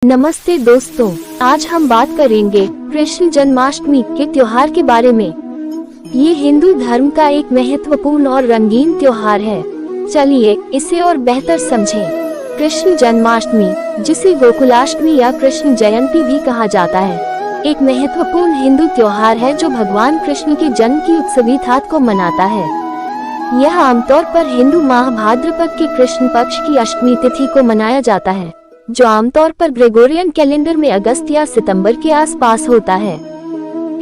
नमस्ते दोस्तों, आज हम बात करेंगे कृष्ण जन्माष्टमी के त्योहार के बारे में। ये हिंदू धर्म का एक महत्वपूर्ण और रंगीन त्योहार है। चलिए इसे और बेहतर समझें। कृष्ण जन्माष्टमी, जिसे गोकुलाष्टमी या कृष्ण जयंती भी कहा जाता है, एक महत्वपूर्ण हिंदू त्योहार है जो भगवान कृष्ण के जन्म की उत्सवी तिथि को मनाता है। यह आमतौर पर हिंदू माह भाद्रपद के कृष्ण पक्ष की अष्टमी तिथि को मनाया जाता है, जो आमतौर पर ग्रेगोरियन कैलेंडर में अगस्त या सितंबर के आसपास होता है।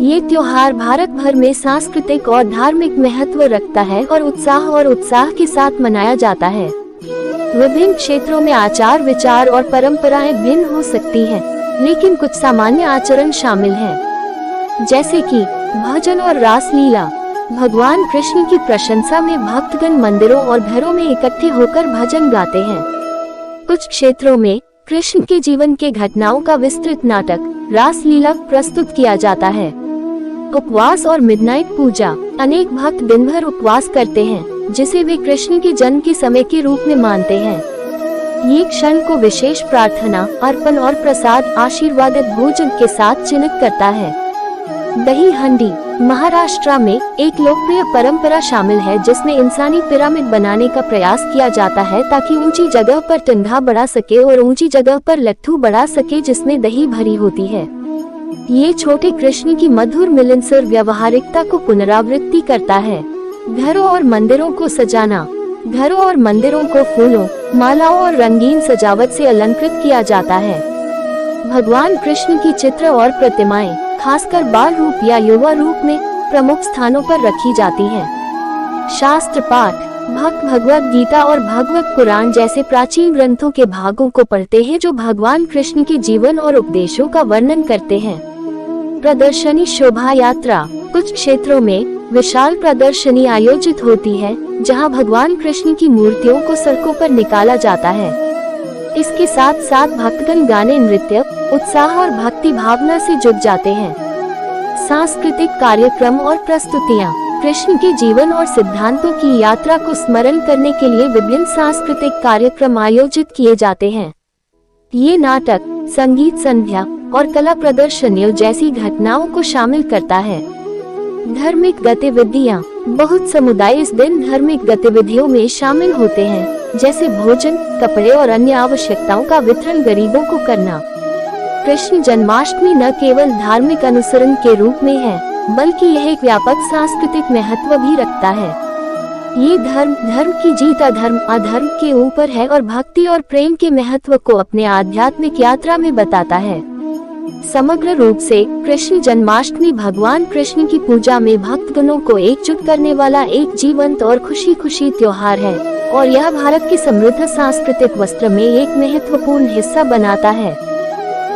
ये त्योहार भारत भर में सांस्कृतिक और धार्मिक महत्व रखता है और उत्साह के साथ मनाया जाता है। विभिन्न क्षेत्रों में आचार विचार और परंपराएं भिन्न हो सकती हैं, लेकिन कुछ सामान्य आचरण शामिल हैं, जैसे कि भजन और रासलीला। भगवान कृष्ण की प्रशंसा में भक्तगण मंदिरों और घरों में इकट्ठे होकर भजन गाते हैं। कुछ क्षेत्रों में कृष्ण के जीवन के घटनाओं का विस्तृत नाटक रासलीला प्रस्तुत किया जाता है। उपवास और मिडनाइट पूजा। अनेक भक्त दिन भर उपवास करते हैं, जिसे वे कृष्ण के जन्म के समय के रूप में मानते हैं। ये क्षण को विशेष प्रार्थना, अर्पण और प्रसाद आशीर्वादित भोजन के साथ चिन्हित करता है। दही हंडी। महाराष्ट्र में एक लोकप्रिय परंपरा शामिल है, जिसमें इंसानी पिरामिड बनाने का प्रयास किया जाता है ताकि ऊंची जगह पर टंडा बढ़ा सके और ऊंची जगह पर लट्ठू बढ़ा सके जिसमें दही भरी होती है। ये छोटे कृष्ण की मधुर मिलनसार व्यवहारिकता को पुनरावृत्ति करता है। घरों और मंदिरों को सजाना। घरों और मंदिरों को फूलों, मालाओं और रंगीन सजावट से अलंकृत किया जाता है। भगवान कृष्ण की चित्र और प्रतिमाएं, खासकर बाल रूप या युवा रूप में, प्रमुख स्थानों पर रखी जाती हैं। शास्त्र पाठ। भक्त भगवत गीता और भगवत पुराण जैसे प्राचीन ग्रंथों के भागों को पढ़ते हैं जो भगवान कृष्ण के जीवन और उपदेशों का वर्णन करते हैं। प्रदर्शनी शोभा यात्रा। कुछ क्षेत्रों में विशाल प्रदर्शनी आयोजित होती है, जहां भगवान कृष्ण की मूर्तियों को सड़कों पर निकाला जाता है। इसके साथ साथ भक्तगण गाने, नृत्य, उत्साह और भक्ति भावना से जुट जाते हैं। सांस्कृतिक कार्यक्रम और प्रस्तुतियाँ। कृष्ण के जीवन और सिद्धांतों की यात्रा को स्मरण करने के लिए विभिन्न सांस्कृतिक कार्यक्रम आयोजित किए जाते हैं। ये नाटक, संगीत संध्या और कला प्रदर्शनियों जैसी घटनाओं को शामिल करता है। धार्मिक गतिविधियाँ। बहुत समुदाय इस दिन धार्मिक गतिविधियों में शामिल होते हैं, जैसे भोजन, कपड़े और अन्य आवश्यकताओं का वितरण गरीबों को करना। कृष्ण जन्माष्टमी न केवल धार्मिक अनुसरण के रूप में है, बल्कि यह एक व्यापक सांस्कृतिक महत्व भी रखता है। ये धर्म की जीत अधर्म के ऊपर है और भक्ति और प्रेम के महत्व को अपने आध्यात्मिक यात्रा में बताता है। समग्र रूप से कृष्ण जन्माष्टमी भगवान कृष्ण की पूजा में भक्तगणों को एकजुट करने वाला एक जीवंत और खुशी त्योहार है, और यह भारत के समृद्ध सांस्कृतिक वस्त्र में एक महत्वपूर्ण हिस्सा बनाता है।